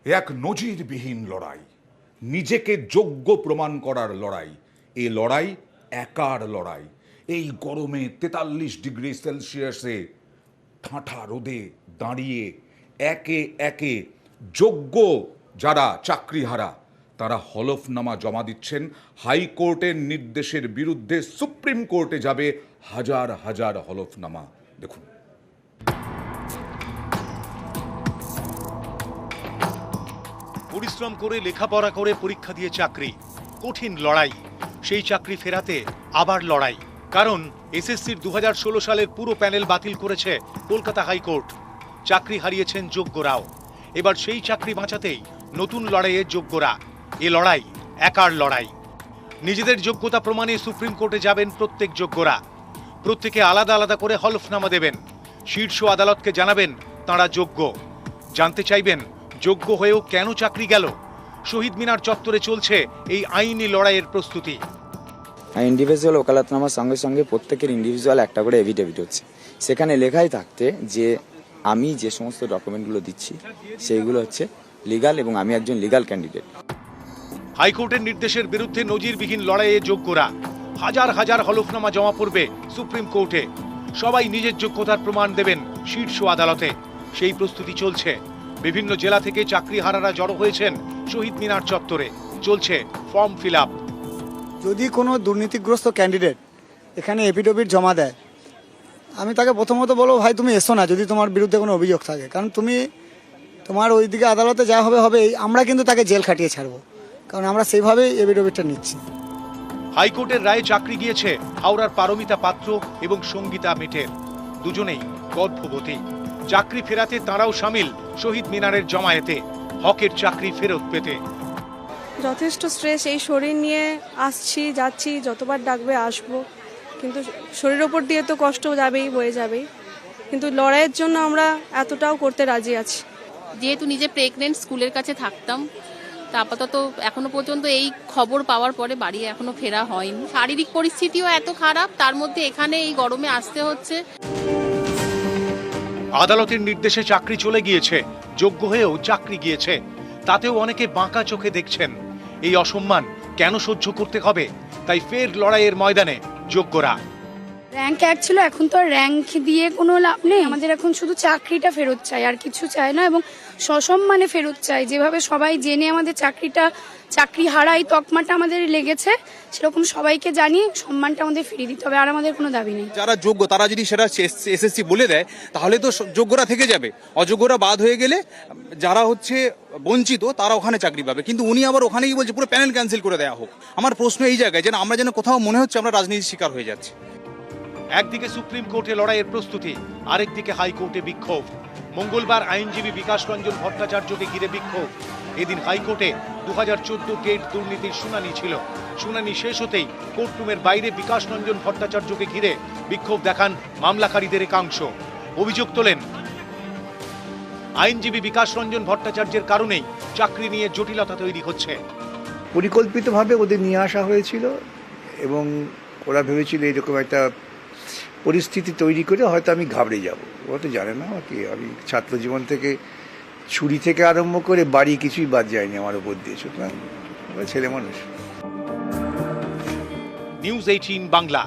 এক নজিরবিহীন লড়াই, নিজেকে যোগ্য প্রমাণ করার লড়াই। এই লড়াই একার লড়াই। এই গরমে 43 ডিগ্রি সেলসিয়াসে ঠাঁঠা রোদে দাঁড়িয়ে একে একে যোগ্য যারা চাকরিহারা তারা হলফনামা জমা দিচ্ছেন। হাইকোর্টের নির্দেশের বিরুদ্ধে সুপ্রিম কোর্টে যাবে হাজার হাজার হলফনামা। দেখুন, পরিশ্রম করে লেখাপড়া করে পরীক্ষা দিয়ে চাকরি, কঠিন লড়াই। সেই চাকরি ফেরাতে আবার লড়াই, কারণ এসএসসির 2016 সালের পুরো প্যানেল বাতিল করেছে কলকাতা হাইকোর্ট। চাকরি হারিয়েছেন যোগ্যরাও। এবার সেই চাকরি বাঁচাতেই নতুন লড়াইয়ে যোগ্যরা। এ লড়াই একার লড়াই। নিজেদের যোগ্যতা প্রমাণে সুপ্রিম কোর্টে যাবেন প্রত্যেক যোগ্যরা। প্রত্যেকে আলাদা আলাদা করে হলফনামা দেবেন। শীর্ষ আদালতকে জানাবেন তাঁরা যোগ্য। জানতে চাইবেন যোগ্য হয়েও কেন চাকরি গেল। শহীদ মিনার চত্বরে চলছে এই আইনি লড়াইয়ের প্রস্তুতি। ইন্ডিভিজুয়াল ওকালতনামার সঙ্গে সঙ্গে প্রত্যেকের ইন্ডিভিজুয়াল একটা করে এভিডেভিট হচ্ছে। সেখানে লেখাই থাকতে যে আমি যে সমস্ত ডকুমেন্টগুলো দিচ্ছি সেইগুলো হচ্ছে লিগাল এবং আমি একজন লিগাল ক্যান্ডিডেট। হাইকোর্টের নির্দেশের বিরুদ্ধে নজিরবিহীন লড়াইয়ে যোগ্যরা। হাজার হাজার হলফনামা জমা পড়বে সুপ্রিম কোর্টে। সবাই নিজের যোগ্যতার প্রমাণ দেবেন শীর্ষ আদালতে। সেই প্রস্তুতি চলছে। বিভিন্ন জেলা থেকে চাকরিহারারা জড়ো হয়েছেন শহীদ মিনার চত্বরে। চলছে ফর্ম ফিল আপ। যদি কোনো দুর্নীতিগ্রস্ত ক্যান্ডিডেট এখানে এফিডেভিট জমা দেয়, আমি তাকে প্রথমত বলবো, ভাই তুমি এসো না যদি তোমার বিরুদ্ধে কোনো অভিযোগ থাকে, কারণ তোমার ওইদিকে আদালতে যা হবে আমরা কিন্তু তাকে জেল খাটিয়ে ছাড়বো, কারণ আমরা সেইভাবেই এফিডেভিটটা নিচ্ছি। হাইকোর্টের রায়ে চাকরি গিয়েছে হাওড়ার পারমিতা পাত্র এবং সঙ্গীতা মিঠের। দুজনেই গর্ভবতী। চাকরি ফেরাতে তাঁরাও সামিল শহীদ মিনারের জমায়েতে, হকের চাকরি ফেরত পেতে। যথেষ্ট স্ট্রেস, এই শরীর নিয়ে আসছি যাচ্ছি, যতবার ডাকবে আসবো, কিন্তু শরীরের ওপর দিয়ে তো কষ্ট যাবেই, বয়ে যাবেই, কিন্তু লড়াইয়ের জন্য আমরা এতটাও করতে রাজি আছি। যেহেতু নিজে প্রেগনেন্ট, স্কুলের কাছে থাকতাম, তা আপাতত এখনো পর্যন্ত এই খবর পাওয়ার পরে বাড়ি এখনো ফেরা হয়নি। শারীরিক পরিস্থিতিও এত খারাপ, তার মধ্যে এখানে এই গরমে আসতে হচ্ছে। আদালতের নির্দেশে চাকরি চলে গিয়েছে, যোগ্য হয়েও চাকরি গিয়েছে, তাতেও অনেকে বাঁকা চোখে দেখছেন। এই অসম্মান কেন সহ্য করতে হবে? তাই ফের লড়াইয়ের ময়দানে যোগ্যরা। র্যাঙ্ক এক ছিল, এখন তো র্যাঙ্ক দিয়ে কোনো লাভ নেই। আমাদের এখন শুধু চাকরিটা ফেরত চাই, আর কিছু চাই না, এবং সসম্মানে ফেরত চাই। যেভাবে সবাই জেনে আমাদের চাকরি হারাই তকমাটা আমাদের লেগেছে, সেরকম সবাইকে জানিয়ে সম্মানটা আমাদের ফিরিয়ে দিতে হবে। আর আমাদের কোনো দাবি নেই। যারা যোগ্য তারা যদি সেটা এসএসসি বলে দেয়, তাহলে তো যোগ্যরা থেকে যাবে। অযোগ্যরা বাদ হয়ে গেলে যারা হচ্ছে বঞ্চিত তারা ওখানে চাকরি পাবে। কিন্তু উনি আবার ওখানেই বলছে পুরো প্যানেল ক্যান্সেল করে দেওয়া হোক। আমার প্রশ্ন এই জায়গায়, যেন আমরা যেন কোথাও মনে হচ্ছে আমরা রাজনীতির শিকার হয়ে যাচ্ছি। একদিকে সুপ্রিম কোর্টে লড়াইয়ের প্রস্তুতি, আরেকদিকে হাইকোর্টে বিক্ষোভ। মঙ্গলবার আইনজীবী বিকাশ রঞ্জন ভট্টাচার্যকে ঘিরে বিক্ষোভ। এদিন হাইকোর্টে 2014 টেট দুর্নীতির শুনানি ছিল। শুনানি শেষ হতেই কোর্টরুমের বাইরে বিকাশ রঞ্জন ভট্টাচার্যকে ঘিরে বিক্ষোভ দেখান মামলাকারীদের একাংশ। অভিযোগ তোলেন আইনজীবী বিকাশ রঞ্জন ভট্টাচার্যের কারণেই চাকরি নিয়ে জটিলতা তৈরি হচ্ছে। পরিকল্পিতভাবে ওদের নিয়ে আসা হয়েছিল এবং ওরা ভেবেছিল এরকম একটা পরিস্থিতি তৈরি করে হয়তো আমি ঘাবড়ে যাব। ও তো জানে না কি আমি ছাত্র জীবন থেকে ছুরি থেকে আরম্ভ করে বাড়ি কিছুই বাদ যায়নি আমার উপর দিয়ে। সুতরাং ছেলে মানুষ। নিউজ 18 বাংলা।